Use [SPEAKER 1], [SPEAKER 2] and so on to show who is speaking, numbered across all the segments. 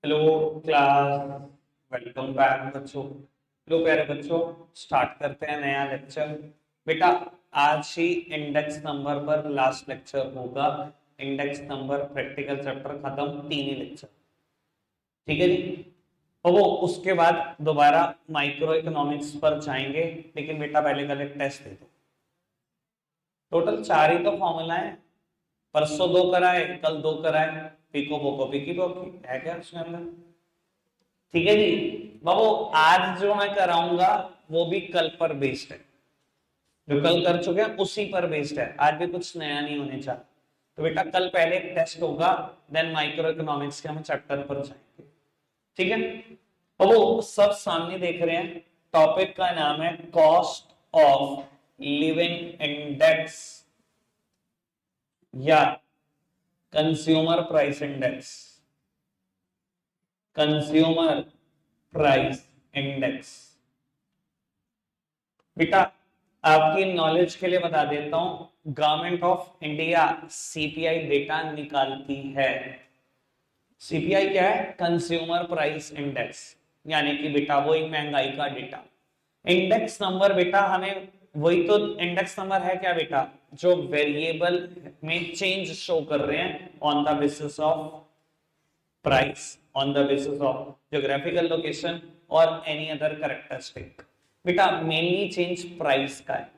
[SPEAKER 1] Hello class, welcome back बच्चों। लो प्यारे बच्चों, स्टार्ट करते हैं नया लेक्चर। बेटा आज ही इंडेक्स नंबर पर लास्ट लेक्चर होगा। इंडेक्स नंबर प्रैक्टिकल चैप्टर खत्म, 3 ही लेक्चर, ठीक है जी। तो वो उसके बाद दोबारा माइक्रो इकोनॉमिक्स पर जाएंगे, लेकिन बेटा पहले कल एक टेस्ट दे दो। टोटल 4 ही तो फॉर्मूला है, परसों 2 कराए, कल 2 कराए, पिको पोको पिकी पोकी है क्या उसमें अंदर? ठीक है जी। बाबू आज जो मैं कराऊंगा वो भी कल पर बेस्ड है, जो कल कर चुके हैं उसी पर बेस्ड है, आज भी कुछ नया नहीं होने चाहिए। तो बेटा कल पहले एक टेस्ट होगा, देन माइक्रो इकोनॉमिक्स के हम चैप्टर पर जाएंगे, ठीक है। और वो सब सामने देख रहे हैं, टॉपिक का नाम है कॉस्ट ऑफ लिविंग इंडेक्स या consumer price index. Consumer price index बेटा आपकी नॉलेज के लिए बता देता हूं, government of India CPI data निकालती है। सीपीआई क्या है? कंज्यूमर प्राइस इंडेक्स, यानी कि बेटा वही महंगाई का डेटा। इंडेक्स नंबर बेटा हमें वही तो इंडेक्स नंबर है क्या बेटा, जो वेरिएबल में चेंज शो कर रहे हैं on the basis of price, on the basis of geographical location और एनी अदर कैरेक्टरिस्टिक। बेटा मेनली चेंज प्राइस का है।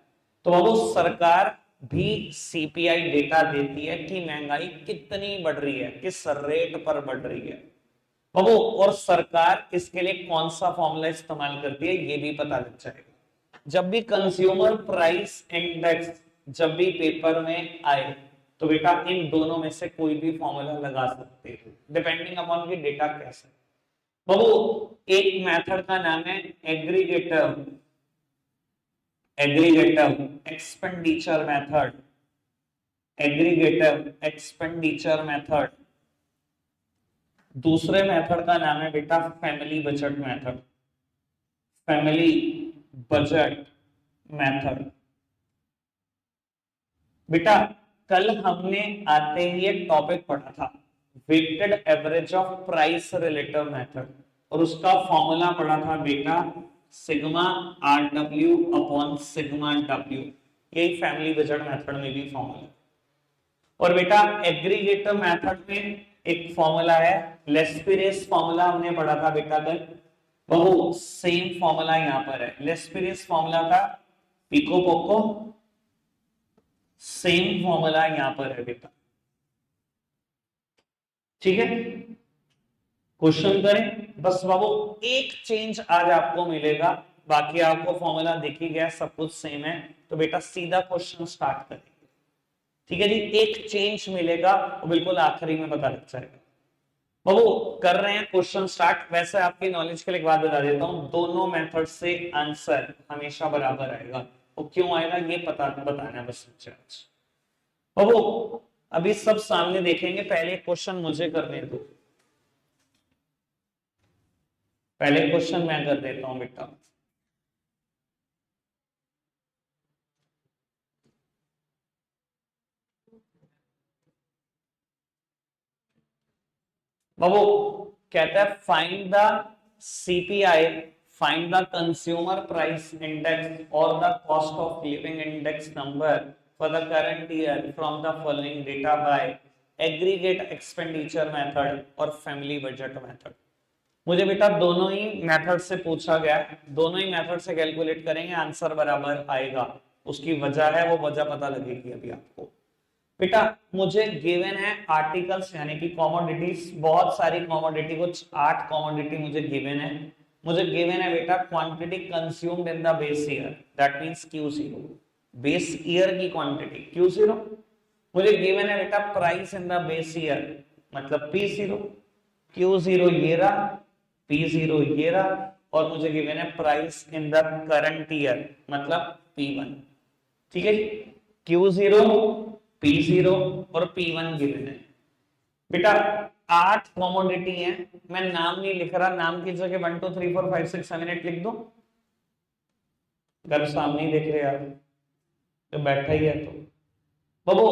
[SPEAKER 1] तो बाबू सरकार भी सीपीआई डेटा देती है कि महंगाई कितनी बढ़ रही है, किस रेट पर बढ़ रही है बाबू, और सरकार इसके लिए कौन सा फॉर्मूला इस्तेमाल करती है ये भी पता लग जाएगा। जब भी कंज्यूमर प्राइस इंडेक्स जब भी पेपर में आए तो बेटा इन दोनों में से कोई भी फॉर्मूला लगा सकते हो, डिपेंडिंग अपॉन की डेटा कैसा है। बाबू एक मेथड का नाम है aggregator, aggregator expenditure method, aggregator expenditure method. दूसरे मेथड का नाम है बेटा family budget method, family budget method. बेटा कल हमने आते ही एक टॉपिक पढ़ा था, weighted average of price relative method, और उसका फॉर्मूला पढ़ा था बेटा sigma R W upon sigma W. यही फैमिली बजट मेथड में भी फॉर्मूला। और बेटा एग्रीगेटर मेथड में एक फॉर्मूला है, लेस्पिरेस फॉर्मूला हमने पढ़ा था बेटा कल, वो सेम फॉर्मूला यहां पर है। लेस्पिरेस फॉर्मूला का पिको पोको, सेम फॉर्मूला यहां पर है बेटा, ठीक है। क्वेश्चन करें बस बाबू, एक चेंज आज आपको मिलेगा, बाकी आपको फॉर्मूला दिख ही गया, सब कुछ सेम है। तो बेटा सीधा क्वेश्चन स्टार्ट करेंगे, ठीक है जी। एक चेंज मिलेगा वो बिल्कुल आखिरी में पता लग जाएगा। बाबू कर रहे हैं क्वेश्चन स्टार्ट। वैसे आपकी नॉलेज के लिए एक बात बता देता हूं, दोनों मेथड से आंसर हमेशा बराबर आएगा, वो क्यों आएगा ये बताना बस मुझे आज। बाबू अभी सब सामने देखेंगे, पहले क्वेश्चन मुझे करने दो, पहले क्वेश्चन मैं कर देता हूं बेटा। बाबू कहता है find the CPI, find the consumer price index और the cost of living index number for the current year from the following data by aggregate expenditure method और फैमिली बजट मेथड। मुझे बेटा दोनों ही मेथड से पूछा गया, दोनों ही मेथड से कैलकुलेट करेंगे, आंसर बराबर आएगा। उसकी वजह है, वो वजह पता लगेगी अभी आपको। बेटा मुझे गिवन है आर्टिकल्स यानी कि कमोडिटीज, बहुत सारी कमोडिटी, कुछ 8 कमोडिटी मुझे गिवन है। मुझे गिवन है बेटा quantity consumed in the base year, that means Q0, base year की क्वांटिटी Q0। मुझे गिवन है बेटा price in the base year मतलब P0, Q0 ये रहा, P0 ये रहा, और मुझे गिवन है price in the current year मतलब P1, ठीक है जी। Q0, P0 और P1 गिवन है बेटा। 8 कमोडिटी है, मैं नाम नहीं लिख रहा, नाम की जगह 1 2 3 4 5 6 7 8 लिख दो, घर सामने ही देख रहे यार, तो बैठा ही है। तो बाबू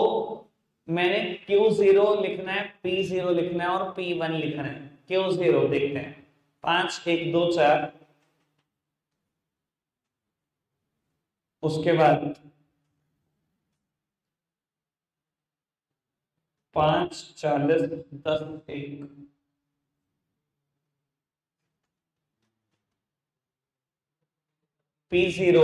[SPEAKER 1] मैंने Q0 लिखना है, P0 लिखना है और P1 लिखना है, Q0 देखते हैं, 5 1 2 4, उसके बाद 5 40 10 1, P0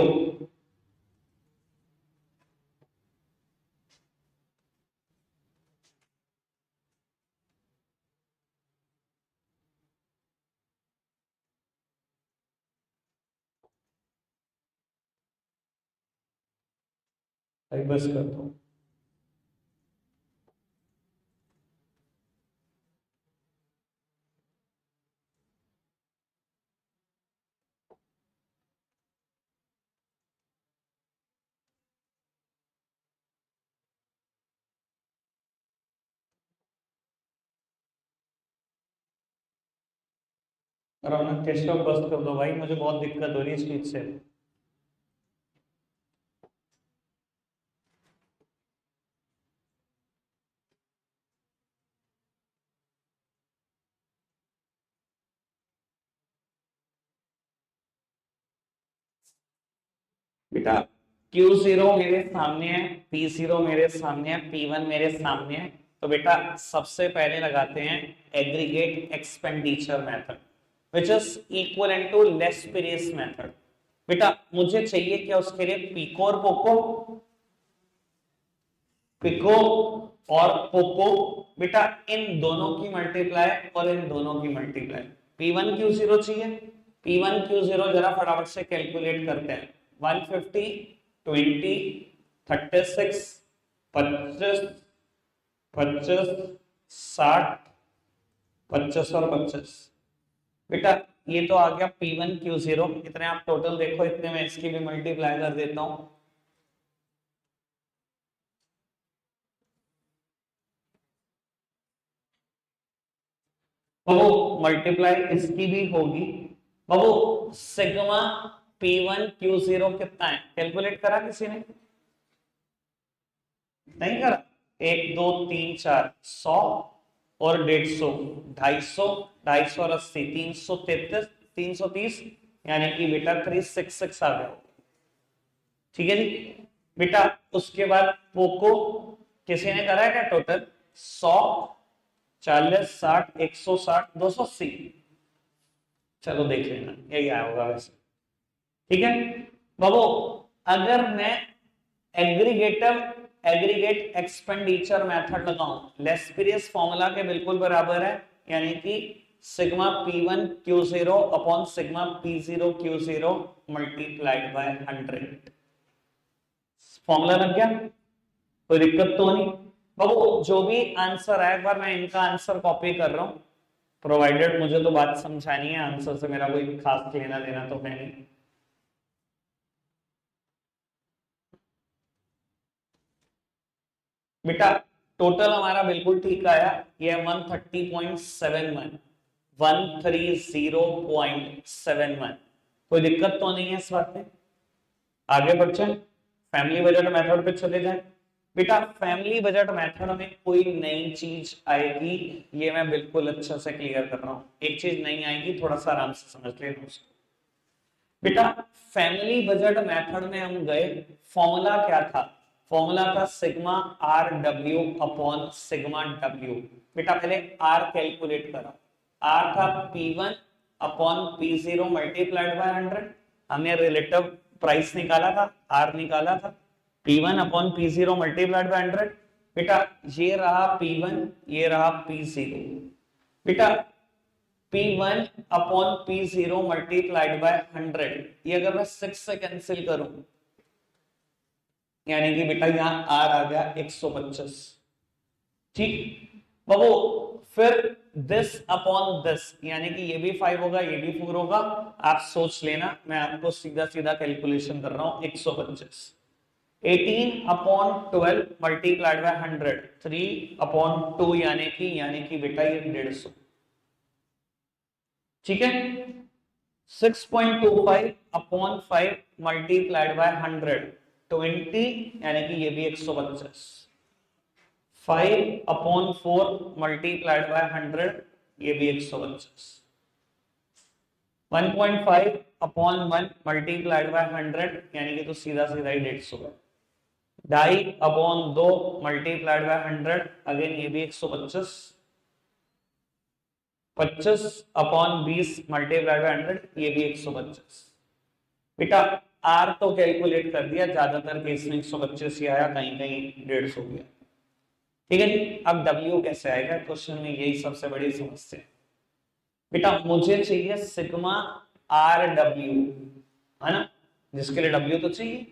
[SPEAKER 1] भाई बस कर दो। रौनक केशव बस कर दो भाई, मुझे बहुत दिक्कत हो रही है इस चीज से। बेटा Q0 मेरे सामने है, P0 मेरे सामने है, P1 मेरे सामने है, तो बेटा सबसे पहले लगाते हैं aggregate expenditure method which is equal to less period method. बेटा मुझे चाहिए क्या उसके लिए, पिको और पोको, पिको और पोको, बेटा इन दोनों की मल्टीप्लाई और इन दोनों की मल्टीप्लाई। P1 Q0 चाहिए, P1 Q0 जरा फटाफट से कैलकुलेट करते हैं। 150 20 36 25 25 60 25 और 25। बेटा ये तो आ गया P1 Q0, इतने आप टोटल देखो, इतने में इसकी भी मल्टीप्लाई कर देता हूं। बाबू मल्टीप्लाई इसकी भी होगी। बाबू सिग्मा P1 Q0 कितना है, कैलकुलेट करा किसी ने, नहीं करा? 1 2 3 4 100 और 150, 250, 250 और 80, 333, 330, यानी कि बेटा 366 आ गया। ठीक है जी बेटा, उसके बाद पोको किसी ने करा है क्या टोटल, 100 40 60 160 280, चलो देख लेना यही आया होगा वैसे। ठीक है बाबू, अगर मैं एग्रीगेटर एग्रीगेट एक्सपेंडिचर मेथड लगाऊं, लेस पीरियड फॉर्मूला के बिल्कुल बराबर है, यानी कि sigma P1 Q0 upon sigma P0 Q0 multiplied by 100। Formula लग गया, कोई दिक्कत तो नहीं? बाबू जो भी आंसर है, एक बार मैं इनका आंसर कॉपी कर रहा हूं, प्रोवाइडेड मुझे तो बात समझानी है, आंसर से मेरा कोई खास लेना देना तो है नहीं। बेटा टोटल हमारा बिल्कुल ठीक आया, ये 130.71, 130.71, कोई दिक्कत तो नहीं है इस बात में? आगे बढ़ते हैं, फैमिली बजट मेथड पे चले जाएं। बेटा फैमिली बजट मेथड में कोई नई चीज आएगी, ये मैं बिल्कुल अच्छा से क्लियर कर रहा हूं, एक चीज नहीं आएगी, थोड़ा सा आराम से समझ लेना उसको। बेटा फैमिली बजट मेथड में हम गए, फॉर्मूला क्या था, फॉर्मूला था sigma R W upon sigma W. बेटा पहले आर कैलकुलेट करा, आर था P1 upon P0 multiplied by 100, हमने रिलेटिव प्राइस निकाला था, आर निकाला था, P1 upon P0 multiplied by 100। बेटा ये रहा P1, ये रहा P0, बेटा P1 upon P0 multiplied by 100, ये अगर मैं 6 से कैंसिल करूं, यानी कि बेटा यहां R आ गया 125। ठीक बाबू, फिर दिस अपॉन दिस, यानी कि ये भी 5 होगा, ये भी 4 होगा, आप सोच लेना, मैं आपको सीधा सीधा कैलकुलेशन कर रहा हूं, 125। 18 अपॉन 12 मल्टीप्लाइड बाय 100, 3 अपॉन 2, यानी कि बेटा ये 150। ठीक है, 6.25 अपॉन 5 मल्टीप्लाइड बाय 100, 20, यानी कि ये भी 125। 5 अपॉन 4 मल्टीप्लाइड बाय 100, ये भी 125। 1.5 अपॉन 1 मल्टीप्लाइड बाय 100 यानी कि तो सीधा सीधा ही 150 है। 2.5 अपॉन 2 मल्टीप्लाइड बाय 100 अगेन ये भी 125। 25 अपॉन 20 मल्टीप्लाइड बाय 100 ये भी 125। बेटा आर तो कैलकुलेट कर दिया, ज्यादातर केस में 125 ही आया, कहीं कहीं 150 गया। ठीक है जी। अब डब्ल्यू कैसे आएगा क्वेश्चन में, यही सबसे बड़ी समस्या है। बेटा मुझे चाहिए सिग्मा आर डब्ल्यू, है ना, जिसके लिए डब्ल्यू तो चाहिए,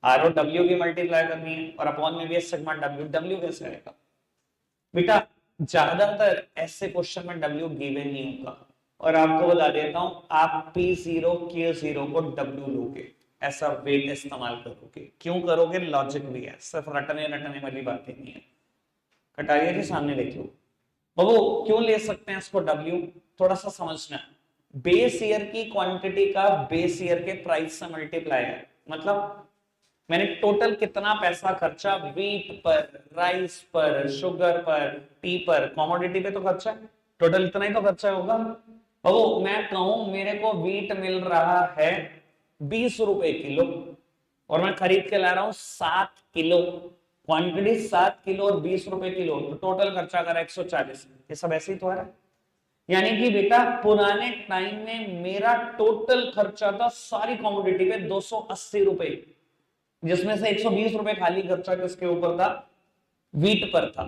[SPEAKER 1] आर और डब्ल्यू की मल्टीप्लाई करनी है और अपॉन में भी है सिग्मा डब्ल्यू। डब्ल्यू कैसे आएगा बेटा, ज्यादातर ऐसे क्वेश्चन में डब्ल्यू गिवन नहीं होगा, और आपको बता देता हूं, आप P0 Q0 को W लोगे, ऐसा वेट इस्तेमाल करोगे। क्यों करोगे, लॉजिक भी है, सिर्फ रटने रटने वाली बातें नहीं है। कटारिया जी सामने देख लो बाबू, क्यों ले सकते हैं इसको W, थोड़ा सा समझना। बेस ईयर की क्वांटिटी का बेस ईयर के प्राइस से मल्टीप्लाई है, मतलब मैंने टोटल कितना पैसा खर्चा वीट पर, राइस पर, शुगर पर, टी पर, कमोडिटी पे तो खर्चा है, टोटल इतना ही तो खर्चा होगा। बाबू मैं कहूं मेरे को वीट मिल रहा है 20 रुपए किलो और मैं खरीद के ला रहा हूं 7 किलो, क्वांटिटी 7 किलो और 20 रुपए किलो, तो टोटल खर्चा करा 140। ये सब ऐसे ही तो है, यानी कि बेटा पुराने टाइम में मेरा टोटल खर्चा था सारी कमोडिटी पे 280 रुपए, जिसमें से 120 रुपए खाली खर्चा किसके ऊपर था, वीट पर था।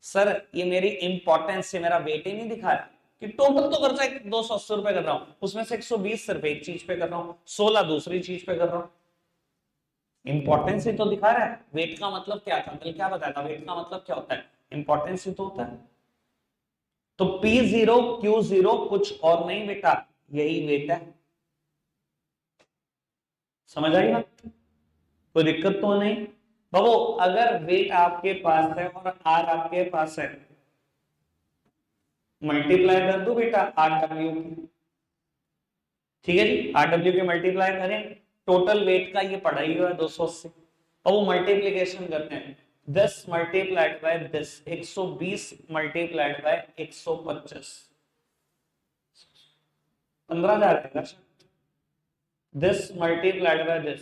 [SPEAKER 1] सर ये मेरी इंपॉर्टेंस से मेरा वेट ही नहीं दिखा रहा कि टोटल तो खर्चा 280 रुपए कर रहा हूं, उसमें से 120 सिर्फ एक चीज पे कर रहा हूं, 16 दूसरी चीज पे कर रहा हूं। इंपॉर्टेंस ही तो दिखा रहा है। वेट का मतलब क्या था, कल क्या बताया था, वेट का मतलब क्या होता है, इंपॉर्टेंस ही तो होता है। तो P0 Q0 कुछ और नहीं बेटा, यही वेट है। समझ आई बात, कोई दिक्कत तो नहीं बाबू। अगर वेट आपके पास है और आर आपके पास है, मल्टीप्लाई कर दो बेटा आर डब्ल्यू की, ठीक है जी, आर डब्ल्यू की मल्टीप्लाई करें, टोटल वेट का ये पड़ा ही हुआ है 280। अब वो मल्टीप्लीकेशन करते हैं, 10 मल्टीप्लाइड बाय 10, 120 मल्टीप्लाइड बाय 125, 15,000 आएगा। 10 मल्टीप्लाइड बाय 10,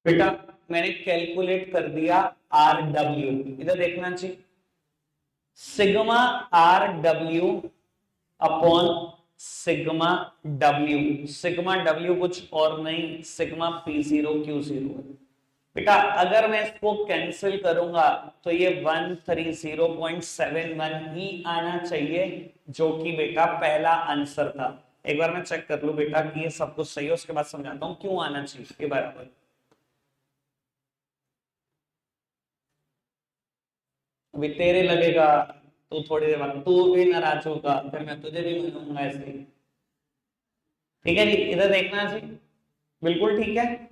[SPEAKER 1] बेटा मैंने कैलकुलेट कर दिया आर डब्ल्यू, इधर देखना चाहिए, sigma R W upon sigma W, sigma W कुछ और नहीं, सिग्मा P0 Q0। बेटा अगर मैं इसको कैंसिल करूंगा तो ये 130.71 ही आना चाहिए, जो कि बेटा पहला आंसर था। एक बार मैं चेक कर लूं बेटा कि ये सब कुछ सही है, उसके बाद समझाता हूं क्यों आना चाहिए ये बराबर। अभी तेरे लगेगा, तू थोड़ी देर बाद तू भी नाराज होगा, फिर मैं तुझे भी मनूंगा ऐसे ही। ठीक है जी, इधर देखना जी, बिल्कुल ठीक है।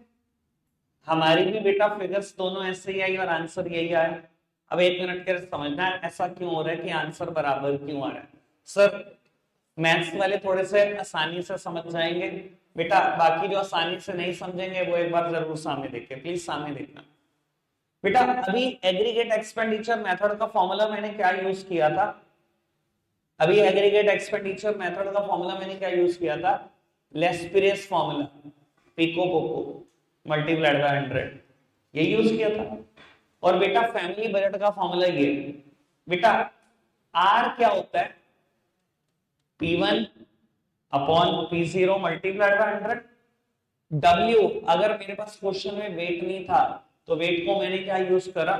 [SPEAKER 1] हमारी भी बेटा फिगर्स दोनों ऐसे ही आई और आंसर यही आया। अब 1 मिनट के लिए समझना है ऐसा क्यों हो रहा है कि आंसर बराबर क्यों आ रहा है। सर मैथ्स वाले थोड़े से आसानी से समझ जाएंगे बेटा, बाकी जो आसानी से नहीं समझेंगे वो एक बार जरूर सामने देखें, प्लीज सामने देखना बेटा। अभी एग्रीगेट एक्सपेंडिचर मेथड का फॉर्मूला मैंने क्या यूज किया था, अभी एग्रीगेट एक्सपेंडिचर मेथड का फॉर्मूला मैंने क्या यूज किया था, लेस्पिरियस फॉर्मूला, पिको पोको मल्टीप्लाइड बाय 100, ये यूज किया था। और बेटा फैमिली बजट का फॉर्मूला ये बेटा, आर क्या होता है, P1 upon P0 multiplied by 100। W अगर मेरे पास क्वेश्चन में वेट नहीं था तो वेट को मैंने क्या यूज करा,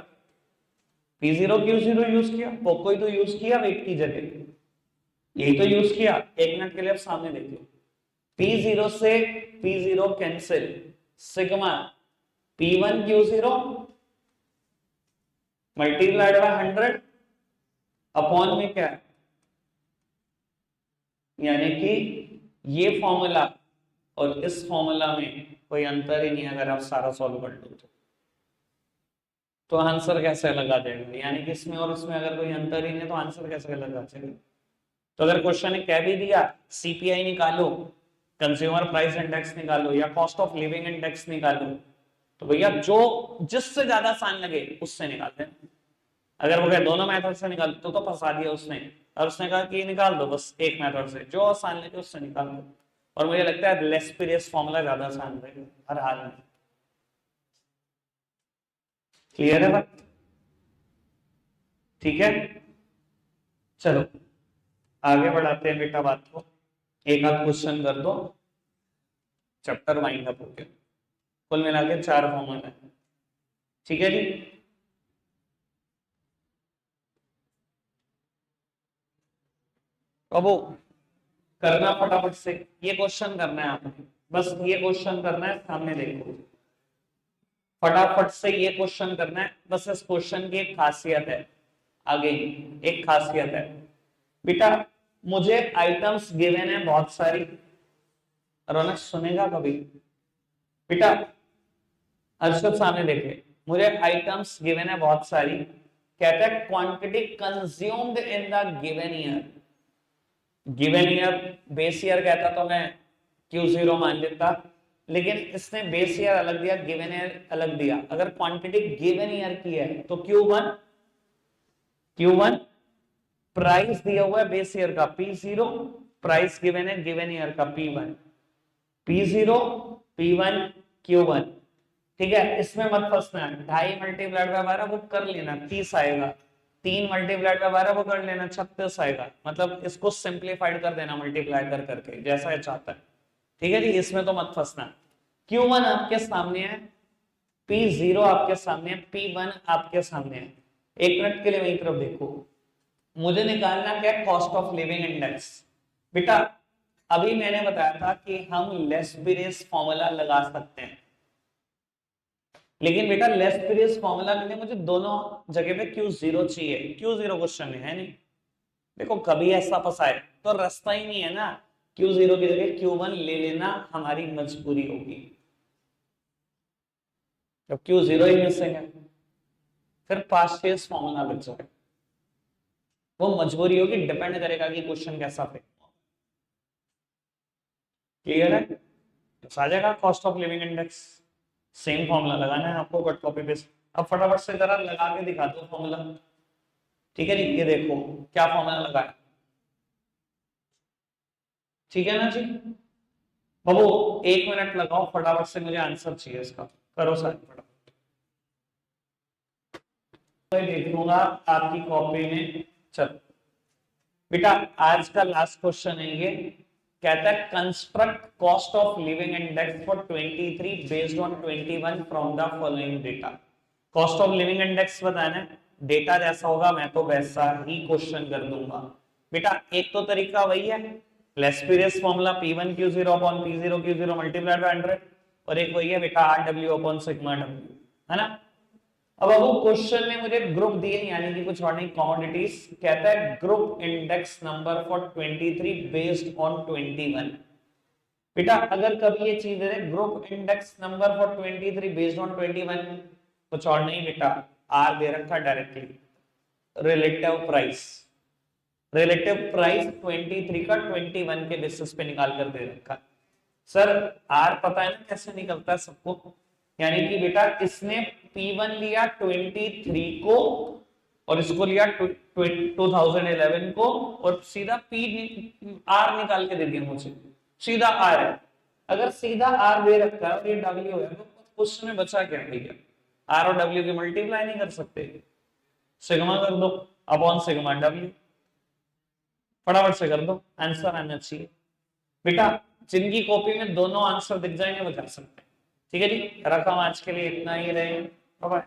[SPEAKER 1] P0 Q0 यूज किया, पोको ही तो यूज किया वेट की जगह, यही तो यूज किया। 1 मिनट के लिए आप सामने देखिए, P0 से P0 cancel, sigma P1Q0 multiplied by 100 upon में क्या है, यानी कि ये फॉर्मूला और इस फॉर्मूला में कोई अंतर ही नहीं है। अगर आप सारा सॉल्व कर लो तो आंसर कैसे लगा देगा, यानी कि इसमें और इसमें अगर कोई अंतर ही नहीं तो आंसर कैसे लगा देगा। तो अगर क्वेश्चन ने कह भी दिया सीपीआई निकालो, कंज्यूमर प्राइस इंडेक्स निकालो या कॉस्ट ऑफ लिविंग इंडेक्स निकालो, तो भैया जो जिससे ज्यादा आसान लगे उससे निकालते हैं। अगर वो कहे दोनों मेथड से निकाल तो फंसा दिया उसने, और उसने कहा कि निकाल दो बस एक मेथड से, जो आसान लगे उससे निकाल दो। और मुझे लगता है लेस पीरियड फॉर्मूला ज्यादा आसान रहेगा हर हाल में। क्लियर है बात? ठीक है, चलो आगे बढ़ाते हैं बेटा बात को। एक आध क्वेश्चन कर दो, चैप्टर वाइंड अप हो गया। कुल मिला के 4 फॉर्मूला है। ठीक है जी, अब वो करना फटाफट से, ये क्वेश्चन करना है आपने, बस ये क्वेश्चन करना है, सामने देखो फटाफट से ये क्वेश्चन करना है। बस इस क्वेश्चन की एक खासियत है, आगे एक खासियत है बेटा, मुझे आइटम्स गिवन है बहुत सारी। रौनक सुनेगा कभी बेटा? अर्षद सामने देखे, मुझे आइटम्स गिवन है बहुत सारी, कहता है quantity consumed in the given year. Given year base year कहता तो मैं Q0 मान लेता, लेकिन इसने बेस ईयर अलग दिया, गिवन ईयर अलग दिया। अगर क्वांटिटी गिवन ईयर की है तो Q1 प्राइस दिया हुआ है बेस ईयर का P0, प्राइस गिवन है गिवन ईयर का P1, P0 P1 Q1। ठीक है, इसमें मत फंसना। 2.5 मल्टीप्लाइड बाय 12 वो कर लेना 30 आएगा, 3 मल्टीप्लाइड बाय 12 वो कर लेना 36 आएगा। मतलब इसको सिंप्लीफाइड कर देना मल्टीप्लाई कर करके, जैसा ये चाहता है। ठीक है जी, इसमें तो मत फंसना। Q1 आपके सामने है, P0 आपके सामने है, P1 आपके सामने है। एक मिनट के लिए मेरी तरफ देखो, मुझे निकालना क्या है, कॉस्ट ऑफ लिविंग इंडेक्स। बेटा अभी मैंने बताया था कि हम लेस पीरियड फॉर्मूला लगा सकते हैं, लेकिन बेटा लेस पीरियड फॉर्मूला के लिए मुझे दोनों जगह पे Q0 चाहिए। Q0 क्वेश्चन में है नहीं, देखो कभी ऐसा फंसा है तो रास्ता ही नहीं है ना, Q0 की जगह Q1 ले लेना हमारी मजबूरी होगी। जब Q0 ही मिसिंग है फिर पास्ट ईयर्स फॉर्मूला लग जाए, वो मजबूरी होगी, डिपेंड करेगा कि क्वेश्चन कैसा थे। क्लियर है? तो आ जाएगा cost of living index, same formula लगाना है आपको, बट कॉपी पेस्ट। अब फटाफट से जरा लगा के दिखा दो फॉर्मूला। ठीक है जी, ये देखो क्या फॉर्मूला लगाया। ठीक है ना जी बाबू, 1 मिनट लगाओ फटाफट से, मुझे आंसर चाहिए इसका। करो सर फटाफट, तो देखूंगा आपकी कॉपी में। चलो बेटा आज का लास्ट क्वेश्चन है ये, कहता है construct cost of living index for 23 based on 21 from the following data. Cost of living index बताना है, डेटा जैसा होगा मैं तो वैसा ही क्वेश्चन कर दूंगा। बेटा एक तो तरीका वही है, less period formula P1Q0 upon P0Q0 multiplied by 100, और एक वही है बेटा RW अपॉन सिग्मा W, है ना। अब क्वेश्चन में मुझे ग्रुप दिए यानी कि कुछ और नहीं, कमोडिटीज। कहता है group index number for 23 based on 21। बेटा अगर कभी ये चीज है group index number for 23 based on 21, कुछ और नहीं बेटा, आर दे रखा directly, relative price. Relative price 23 का 21 के बेसिस पे निकाल कर दे रखा। सर आर पता है ना कैसे निकलता है सबको, यानी कि बेटा इसने P1 लिया 23 को और इसको लिया 2011 को, और सीधा आर निकाल के दे दिया मुझे, सीधा आर है। अगर सीधा आर दे रखा है और ये W है तो क्वेश्चन में बचा क्या भैया, आर और W की मल्टीप्लाई नहीं कर सकते, सिग्मा कर दो अपॉन सिग्मा W, फटाफट से कर दो, आंसर आना चाहिए। बेटा जिनकी कॉपी में दोनों आंसर दिख जाएंगे वो कर सकते हैं। ठीक है जी, रकम आज के लिए इतना ही रहे, बाय।